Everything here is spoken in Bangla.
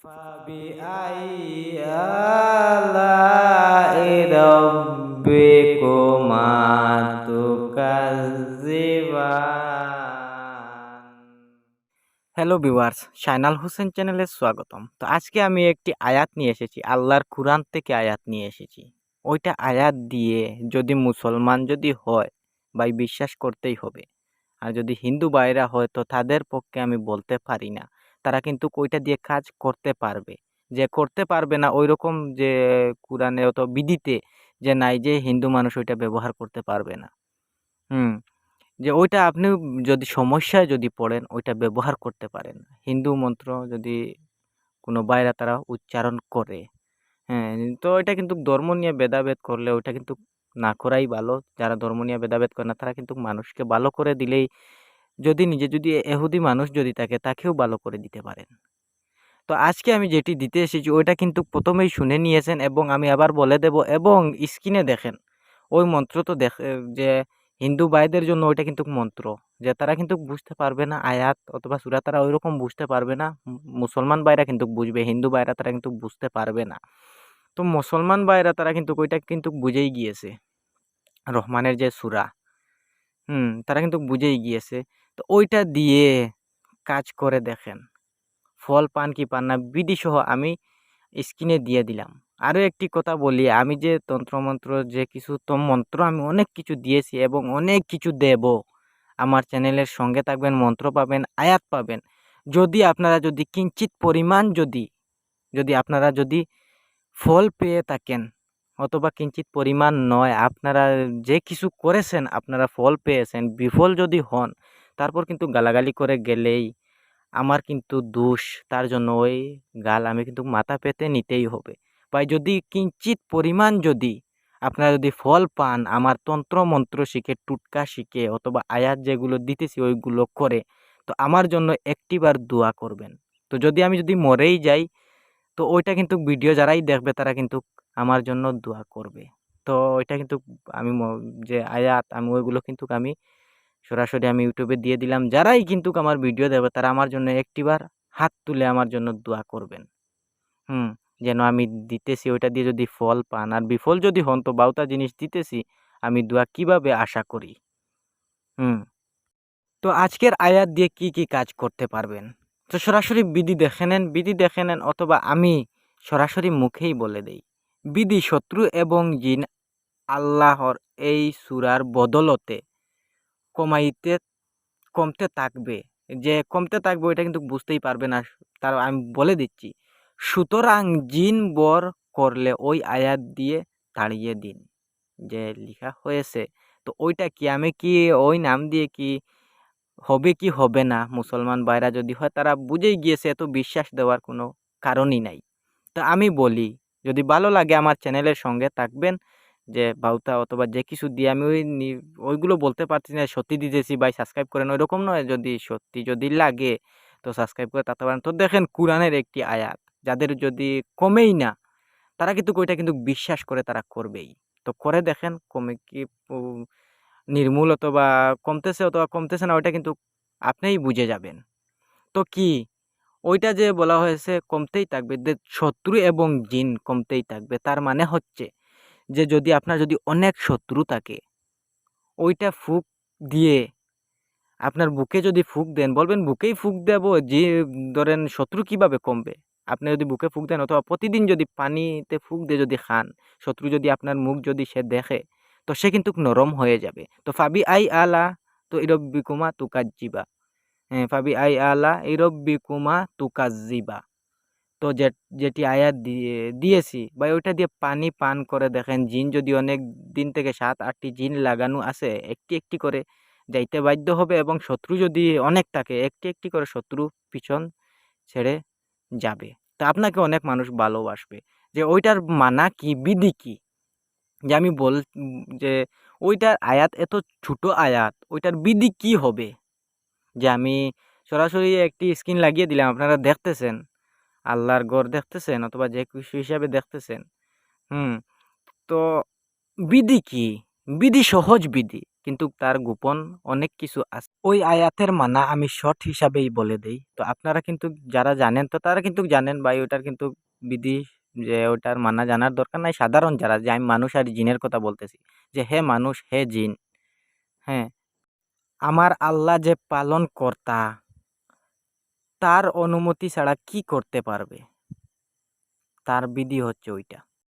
فبأي آلاء ربكما تكذبان। হ্যালো ভিউয়ার্স, শাইনাল হোসেন চ্যানেলে স্বাগতম। তো আজকে আমি একটি আয়াত নিয়ে এসেছি, আল্লাহর কুরআন থেকে আয়াত নিয়ে এসেছি। ওইটা আয়াত দিয়ে যদি মুসলমান যদি হয় ভাই বিশ্বাস করতেই হবে। আর যদি হিন্দু ভাইরা হয় তো তাদের পক্ষে আমি বলতে পারি না। তারা কিন্তু ওইটা দিয়ে কাজ করতে পারবে। যে করতে পারবে না ওইরকম যে কুরআনে অথবা বিধিতে যে নাই যে হিন্দু মানুষ ওইটা ব্যবহার করতে পারবে না। হুম। যে ওইটা আপনি যদি সমস্যায় যদি পড়েন ওইটা ব্যবহার করতে পারেন। হিন্দু মন্ত্র যদি কোনো ভাইরা তারা উচ্চারণ করে, হ্যাঁ, তো এটা কিন্তু ধর্ম নিয়ে ভেদাভেদ করলে ওইটা কিন্তু না করাই ভালো। যারা ধর্ম নিয়ে ভেদাভেদ করে না তারা কিন্তু মানুষকে ভালো করে দিলেই, যদি নিজে যদি এহুদি মানুষ যদি থাকে তাকেও ভালো করে দিতে পারেন। তো আজকে আমি যেটি দিতে এসেছি ওইটা কিন্তু প্রথমেই শুনে নিয়েছেন এবং আমি আবার বলে দেব এবং স্ক্রিনে দেখেন ওই মন্ত্র তো যে হিন্দু ভাইদের জন্য ওইটা কিন্তু মন্ত্র, যে তারা কিন্তু বুঝতে পারবে না আয়াত অথবা সূরা, তারা ওইরকম বুঝতে পারবে না। মুসলমান ভাইরা কিন্তু বুঝবে, হিন্দু ভাইরা তারা কিন্তু বুঝতে পারবে না। তো মুসলমান ভাইরা তারা কিন্তু ওইটা কিন্তু বুঝেই গিয়েছে, রহমানের যে সূরা, তারা কিন্তু বুঝেই গিয়েছে। তো ওইটা দিয়ে কাজ করে দেখেন, ফল পান কি পান না বিধিসহ আমি স্ক্রিনে দিয়ে দিলাম। আরও একটি কথা বলি, আমি যে তন্ত্রমন্ত্র যে কিছু মন্ত্র আমি অনেক কিছু দিয়েছি এবং অনেক কিছু দেব। আমার চ্যানেলের সঙ্গে থাকবেন, মন্ত্র পাবেন, আয়াত পাবেন। যদি আপনারা যদি কিঞ্চিত পরিমাণ যদি যদি আপনারা যদি ফল পেয়ে থাকেন অথবা কিঞ্চিত পরিমাণ নয়, আপনারা যে কিছু করেছেন আপনারা ফল পেয়েছেন, বিফল যদি হন তারপর কিন্তু গালাগালি করে গেলেই আমার কিন্তু দোষ। তার জন্য ওই গাল আমি কিন্তু মাথা পেতে নিতেই হবে। ভাই যদি কিঞ্চিত পরিমাণ যদি আপনারা যদি ফল পান আমার তন্ত্র মন্ত্র শিখে, টুটকা শিখে অথবা আয়াত যেগুলো দিতেছি ওইগুলো করে, তো আমার জন্য একটিবার দোয়া করবেন। তো যদি আমি যদি মরেই যাই তো ওইটা কিন্তু ভিডিও যারাই দেখবে তারা কিন্তু আমার জন্য দোয়া করবে। তো ওইটা কিন্তু আমি যে আয়াত আমি ওইগুলো কিন্তু আমি সরাসরি আমি ইউটিউবে দিয়ে দিলাম। যারাই কিন্তু আমার ভিডিও দেবে তারা আমার জন্য একটিবার হাত তুলে আমার জন্য দোয়া করবেন। হুম, যেন আমি দিতেছি ওইটা দিয়ে যদি ফল পান, আর বিফল যদি হন তো বাউতা জিনিস দিতেছি, আমি দোয়া কিভাবে আশা করি। হুম। তো আজকের আয়াত দিয়ে কি কি কাজ করতে পারবেন? তো সরাসরি বিধি দেখে নেন, বিধি দেখে নেন অথবা আমি সরাসরি মুখেই বলে দেই। বিধি শত্রু এবং জিন আল্লাহর এই সূরার বদলতে কমাইতে কমতে থাকবে। যে কমতে থাকবে ওইটা কিন্তু বুঝতেই পারবে না। তার আমি বলে দিচ্ছি। সুতরাং জিন বর করলে ওই আয়াত দিয়ে তাড়িয়ে দিন। যে লিখা হয়েছে তো ওইটা কি আমি কি ওই নাম দিয়ে কি হবে কি হবে না, মুসলমান ভাইরা যদি হয় তারা বুঝেই গিয়েছে, এত বিশ্বাস দেওয়ার কোনো কারণই নাই। তো আমি বলি, যদি ভালো লাগে আমার চ্যানেলের সঙ্গে থাকবেন। যে বাউতা অথবা যে কিছু দিয়ে আমি ওইগুলো বলতে পারছি না সত্যি দিতেছি ভাই সাবস্ক্রাইব করেন ওইরকম নয়। যদি সত্যি যদি লাগে তো সাবস্ক্রাইব করে থাকতে পারেন। তো দেখেন কুরআনের একটি আয়াত যাদের যদি কমেই না তারা কিন্তু ওইটা কিন্তু বিশ্বাস করে তারা করবেই। তো করে দেখেন কমে কি নির্মূল অথবা কমতেছে অথবা কমতেছে না ওইটা কিন্তু আপনিই বুঝে যাবেন। তো কি ওইটা যে বলা হয়েছে কমতেই থাকবে, শত্রু এবং জিন কমতেই থাকবে, তার মানে হচ্ছে যে যদি আপনার যদি অনেক শত্রু থাকে ওইটা ফুঁক দিয়ে আপনার বুকে যদি ফুঁক দেন, বলবেন বুকেই ফুঁক দেব, যে ধরেন শত্রু কিভাবে কমবে? আপনি যদি বুকে ফুঁক দেন অথবা প্রতিদিন যদি পানিতে ফুঁক দিয়ে যদি খান, শত্রু যদি আপনার মুখ যদি সে দেখে তো সে কিন্তু নরম হয়ে যাবে। তো ফাবি আই আলা তো ইরব্বিকুমা তুকাজ্জিবা, হ্যাঁ, ফাবি আই আলা ইরব্বিকুমা তুকাজ্জিবা। তো যেটি আয়াত দিয়েছি ভাই ওইটা দিয়ে পানি পান করে দেখেন, জিন যদি অনেক দিন থেকে ৭-৮টি জিন লাগানো আছে একটি একটি করে যাইতে বাধ্য হবে এবং শত্রু যদি অনেক থাকে একটি একটি করে শত্রু পিছন ছেড়ে যাবে। তো আপনাকে অনেক মানুষ ভালোবাসবে। যে ওইটার মানা কি, বিধি কি? যে আমি যে ওইটার আয়াত এত ছোট আয়াত, ওইটার বিধি কি হবে? যে আমি সরাসরি একটি স্ক্রিন লাগিয়ে দিলাম, আপনারা দেখতেছেন। আল্লাহর ঘর দেখতেছেন অথবা যে কিছু হিসাবে দেখতেছেন। হুম। তো বিধি কি? বিধি সহজ বিধি। কিন্তু তার গোপন অনেক কিছু আছে। ওই আয়াতের মানা আমি শর্ট হিসাবেই বলে দেই। তো আপনারা কিন্তু যারা জানেন তো তারা কিন্তু জানেন ভাই ওটার কিন্তু বিধি যে ওটার মানা জানার দরকার নাই। সাধারণ যারা যে আমি মানুষ আর জিনের কথা বলতেছি যে হে মানুষ, হে জিন, হ্যাঁ? আমার আল্লাহ যে পালনকর্তা, তার অনুমতি ছাড়া কি করতে পারবে? তার বিধি হচ্ছে ওইটা।